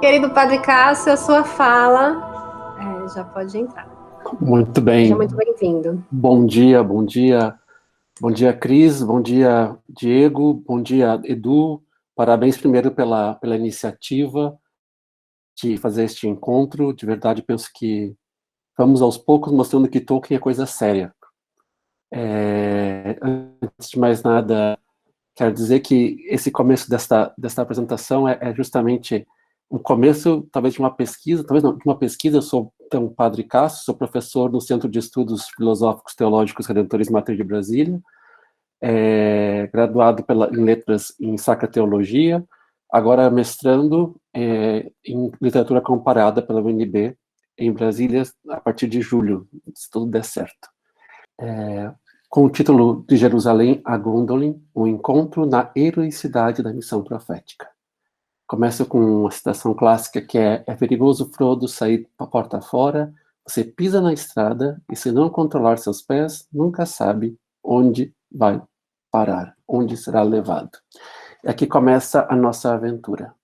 Querido Padre Cássio, a sua fala já pode entrar. Muito bem. Seja muito bem-vindo. Bom dia, bom dia. Bom dia, Cris. Bom dia, Diego. Bom dia, Edu. Parabéns primeiro pela iniciativa de fazer este encontro. De verdade, penso que vamos aos poucos mostrando que Tolkien é coisa séria. Antes de mais nada, quero dizer que esse começo desta apresentação é justamente um começo, talvez, de uma pesquisa, talvez não, de uma pesquisa. Eu sou, então, Padre Cássio, sou professor no Centro de Estudos Filosóficos Teológicos Redentores Mater de Brasília, graduado em Letras em Sacra Teologia, agora mestrando em Literatura Comparada pela UNB, em Brasília, a partir de julho, se tudo der certo. Com o título de Jerusalém a Gondolin, o encontro na heroicidade da missão profética. Começo com uma citação clássica que é perigoso, Frodo, sair para a porta fora, você pisa na estrada e se não controlar seus pés, nunca sabe onde vai parar, onde será levado. E aqui começa a nossa aventura.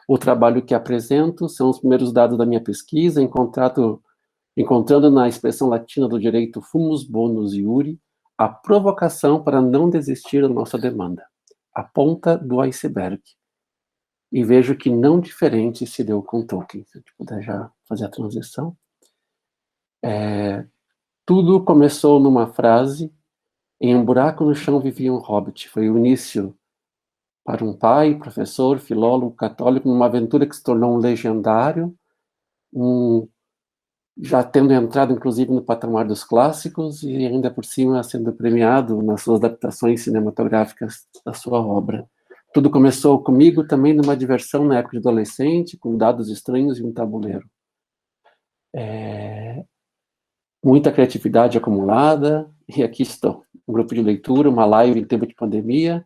O trabalho que apresento são os primeiros dados da minha pesquisa, encontrando na expressão latina do direito fumus bonus iuri, a provocação para não desistir da nossa demanda, a ponta do iceberg. E vejo que não diferente se deu com Tolkien. Se eu puder já fazer a transição. Tudo começou numa frase: em um buraco no chão vivia um hobbit. Foi o início para um pai, professor, filólogo, católico, numa aventura que se tornou um legendário, já tendo entrado, inclusive, no patamar dos clássicos e ainda por cima sendo premiado nas suas adaptações cinematográficas da sua obra. Tudo começou comigo também numa diversão na época de adolescente, com dados estranhos e um tabuleiro. Muita criatividade acumulada, e aqui estou. Um grupo de leitura, uma live em tempo de pandemia,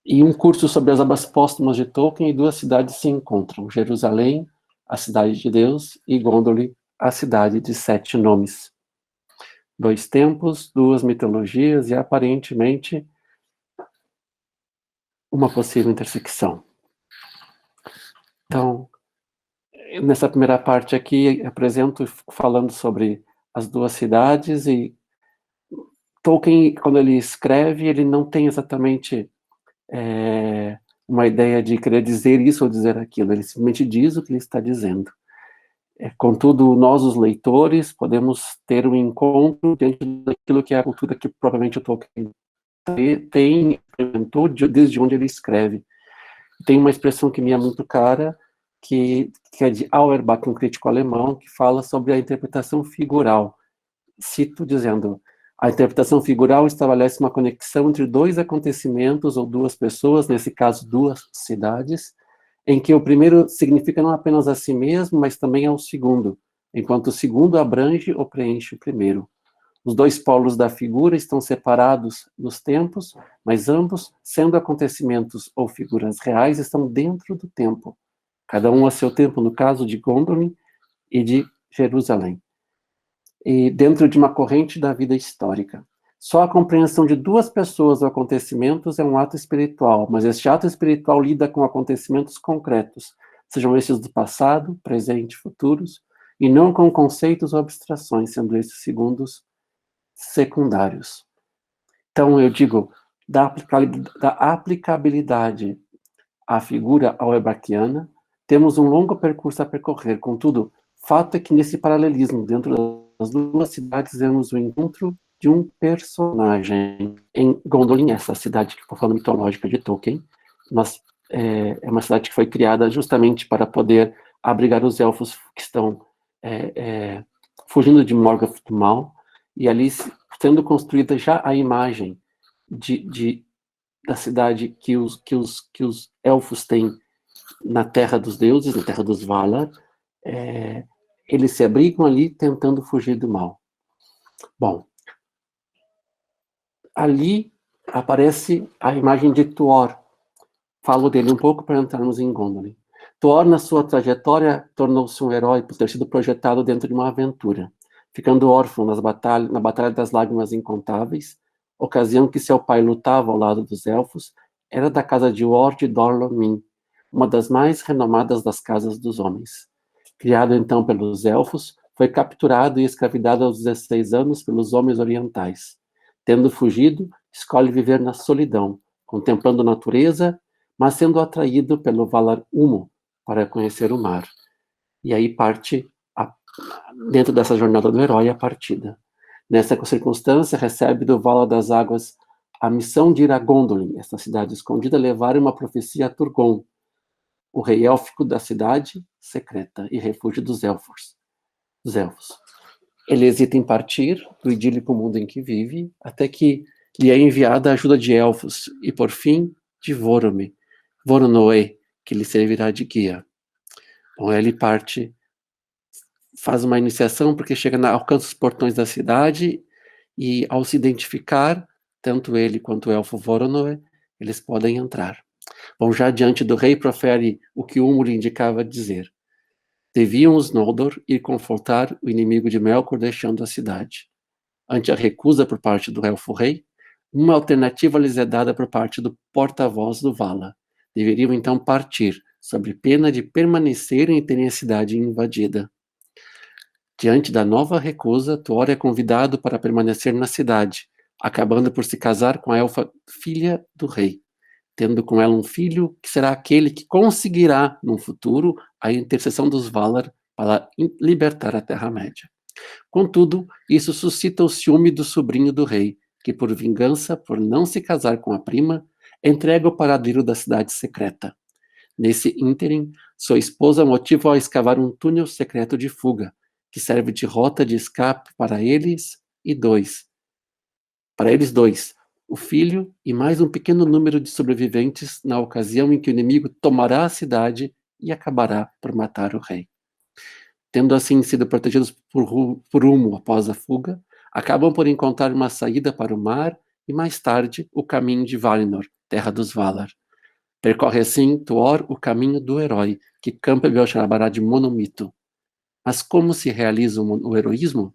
e um curso sobre as obras póstumas de Tolkien, e duas cidades se encontram: Jerusalém, a cidade de Deus, e Gondolin, a cidade de 7 nomes. 2 tempos, 2 mitologias, e aparentemente uma possível intersecção. Então, nessa primeira parte aqui, apresento falando sobre as duas cidades, e Tolkien, quando ele escreve, ele não tem exatamente uma ideia de querer dizer isso ou dizer aquilo, ele simplesmente diz o que ele está dizendo. Contudo, nós, os leitores, podemos ter um encontro dentro daquilo que é a cultura que provavelmente o Tolkien experimentou desde onde ele escreve. Tem uma expressão que me é muito cara, que é de Auerbach, um crítico alemão, que fala sobre a interpretação figural. Cito dizendo: a interpretação figural estabelece uma conexão entre 2 acontecimentos ou 2 pessoas, nesse caso 2 cidades, em que o primeiro significa não apenas a si mesmo, mas também ao segundo, enquanto o segundo abrange ou preenche o primeiro. Os 2 polos da figura estão separados nos tempos, mas ambos, sendo acontecimentos ou figuras reais, estão dentro do tempo, cada um a seu tempo, no caso de Gondolin e de Jerusalém, e dentro de uma corrente da vida histórica. Só a compreensão de 2 pessoas ou acontecimentos é um ato espiritual, mas este ato espiritual lida com acontecimentos concretos, sejam estes do passado, presente, futuros, e não com conceitos ou abstrações, sendo estes segundos secundários. Então, eu digo, da aplicabilidade à figura auerbachiana, temos um longo percurso a percorrer. Contudo, fato é que nesse paralelismo, dentro das 2 cidades, vemos o encontro de um personagem. Em Gondolin, essa cidade que, por falando mitológica de Tolkien, mas é uma cidade que foi criada justamente para poder abrigar os elfos que estão fugindo de Morgoth do Mal, e ali sendo construída já a imagem da cidade que os elfos têm na Terra dos Deuses, na Terra dos Valar. Eles se abrigam ali tentando fugir do mal. Bom, ali aparece a imagem de Tuor. Falo dele um pouco para entrarmos em Gondolin. Tuor, na sua trajetória, tornou-se um herói por ter sido projetado dentro de uma aventura. ficando órfão na Batalha das Lágrimas Incontáveis, ocasião que seu pai lutava ao lado dos elfos, era da casa de Ward Dorlomin, uma das mais renomadas das casas dos homens. Criado então pelos elfos, foi capturado e escravidado aos 16 anos pelos homens orientais. Tendo fugido, escolhe viver na solidão, contemplando a natureza, mas sendo atraído pelo Valar Humo para conhecer o mar. E aí parte, dentro dessa jornada do herói, a partida. Nessa circunstância, recebe do Valar das Águas a missão de ir a Gondolin, esta cidade escondida, levar uma profecia a Turgon, o rei élfico da cidade secreta e refúgio dos elfos. Ele hesita em partir do idílico mundo em que vive, até que lhe é enviada a ajuda de elfos, e por fim, de Voronoe, que lhe servirá de guia. Bom, ele parte, faz uma iniciação, porque alcança os portões da cidade, e ao se identificar, tanto ele quanto o elfo Voronoe, eles podem entrar. Bom, já diante do rei, profere o que Humo lhe indicava dizer. Deviam os Noldor ir confrontar o inimigo de Melkor, deixando a cidade. Ante a recusa por parte do elfo-rei, uma alternativa lhes é dada por parte do porta-voz do Vala. Deveriam então partir, sob pena de permanecerem e terem a cidade invadida. Diante da nova recusa, Tuor é convidado para permanecer na cidade, acabando por se casar com a elfa filha do rei, tendo com ela um filho que será aquele que conseguirá, no futuro, a intercessão dos Valar para libertar a Terra-média. Contudo, isso suscita o ciúme do sobrinho do rei, que, por vingança, por não se casar com a prima, entrega o paradeiro da cidade secreta. Nesse ínterim, sua esposa motiva a escavar um túnel secreto de fuga, que serve de rota de escape para eles dois, o filho e mais um pequeno número de sobreviventes na ocasião em que o inimigo tomará a cidade e acabará por matar o rei. Tendo assim sido protegidos por Humo após a fuga, acabam por encontrar uma saída para o mar e mais tarde o caminho de Valinor, terra dos Valar. Percorre assim Tuor o caminho do herói, que Campbell chamará de monomito. Mas como se realiza o heroísmo?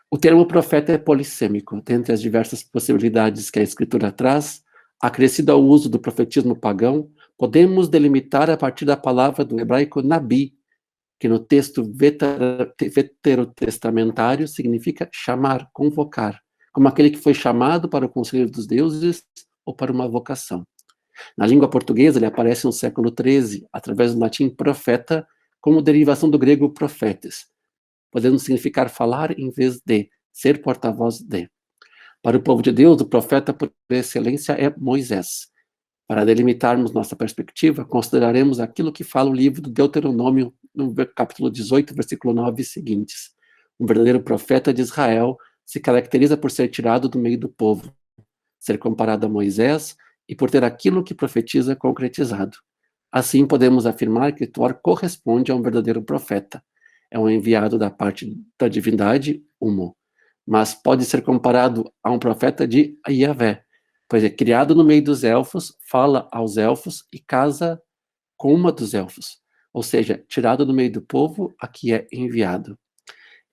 O termo profeta é polissêmico. Dentre as diversas possibilidades que a escritura traz, acrescido ao uso do profetismo pagão, podemos delimitar a partir da palavra do hebraico nabi, que no texto veterotestamentário significa chamar, convocar, como aquele que foi chamado para o conselho dos deuses ou para uma vocação. Na língua portuguesa, ele aparece no século XIII, através do latim profeta, como derivação do grego profetes, podendo significar falar em vez de, ser porta-voz de. Para o povo de Deus, o profeta por excelência é Moisés. Para delimitarmos nossa perspectiva, consideraremos aquilo que fala o livro do Deuteronômio, no capítulo 18, versículo 9 e seguintes. Um verdadeiro profeta de Israel se caracteriza por ser tirado do meio do povo, ser comparado a Moisés e por ter aquilo que profetiza concretizado. Assim, podemos afirmar que Tuor corresponde a um verdadeiro profeta. É um enviado da parte da divindade, Humo, mas pode ser comparado a um profeta de Yahvé, pois é criado no meio dos elfos, fala aos elfos e casa com uma dos elfos, ou seja, tirado do meio do povo, a que é enviado.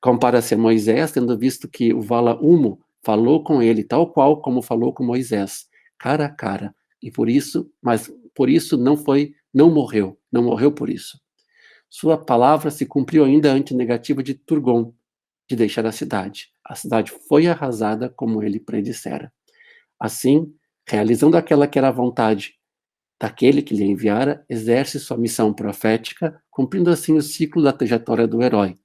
Compara-se a Moisés, tendo visto que o Vala Humo falou com ele tal qual como falou com Moisés, cara a cara, e por isso não morreu por isso. Sua palavra se cumpriu ainda ante a negativa de Turgon, de deixar a cidade. A cidade foi arrasada como ele predissera. Assim, realizando aquela que era a vontade daquele que lhe enviara, exerce sua missão profética, cumprindo assim o ciclo da trajetória do herói.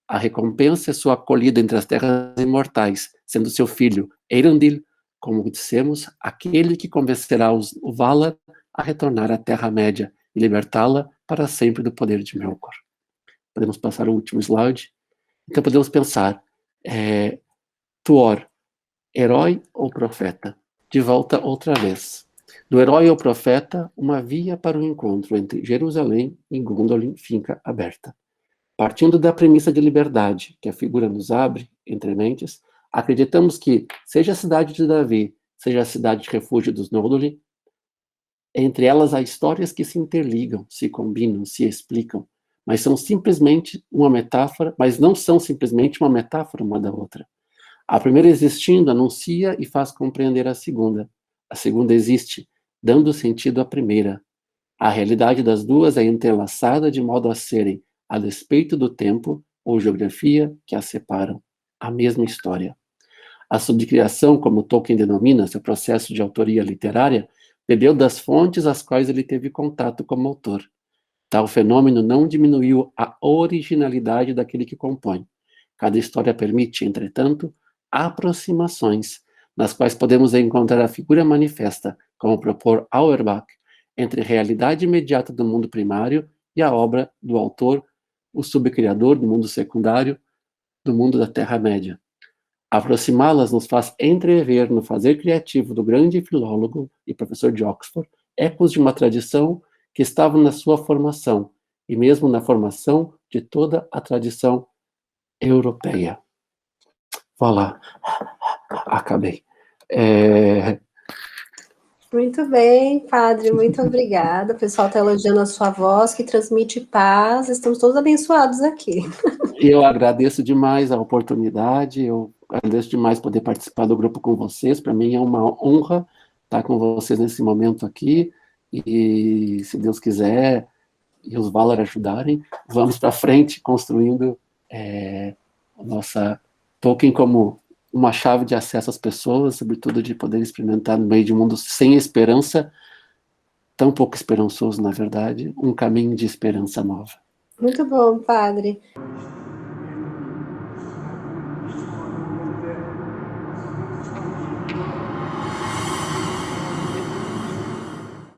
A recompensa é sua acolhida entre as terras imortais, sendo seu filho Eärendil, como dissemos, aquele que convencerá o Valar a retornar à Terra-média e libertá-la para sempre do poder de Melkor. Podemos passar o último slide. Então podemos pensar, Tuor, herói ou profeta? De volta outra vez. Do herói ao profeta, uma via para o encontro entre Jerusalém e Gondolin fica aberta. Partindo da premissa de liberdade que a figura nos abre, entre mentes, acreditamos que, seja a cidade de Davi, seja a cidade de refúgio dos Noldor, entre elas há histórias que se interligam, se combinam, se explicam, mas são simplesmente uma metáfora, mas não são simplesmente uma metáfora uma da outra. A primeira existindo anuncia e faz compreender a segunda. A segunda existe, dando sentido à primeira. A realidade das duas é entrelaçada de modo a serem, a despeito do tempo ou geografia que as separam, a mesma história. A subcriação, como Tolkien denomina seu processo de autoria literária, bebeu das fontes às quais ele teve contato como autor. Tal fenômeno não diminuiu a originalidade daquele que compõe. Cada história permite, entretanto, aproximações, nas quais podemos encontrar a figura manifesta, como propor Auerbach, entre a realidade imediata do mundo primário e a obra do autor, o subcriador do mundo secundário, do mundo da Terra-média. Aproximá-las nos faz entrever no fazer criativo do grande filólogo e professor de Oxford ecos de uma tradição que estava na sua formação, e mesmo na formação de toda a tradição europeia. Voilà, acabei. Muito bem, padre, muito obrigada. O pessoal está elogiando a sua voz, que transmite paz. Estamos todos abençoados aqui. Eu agradeço demais a oportunidade, eu agradeço demais poder participar do grupo com vocês. Para mim é uma honra estar com vocês nesse momento aqui. E, se Deus quiser, e os Valar ajudarem, vamos para frente construindo a nossa Tolkien como uma chave de acesso às pessoas, sobretudo de poder experimentar no meio de um mundo sem esperança, tão pouco esperançoso, na verdade, um caminho de esperança nova. Muito bom, padre.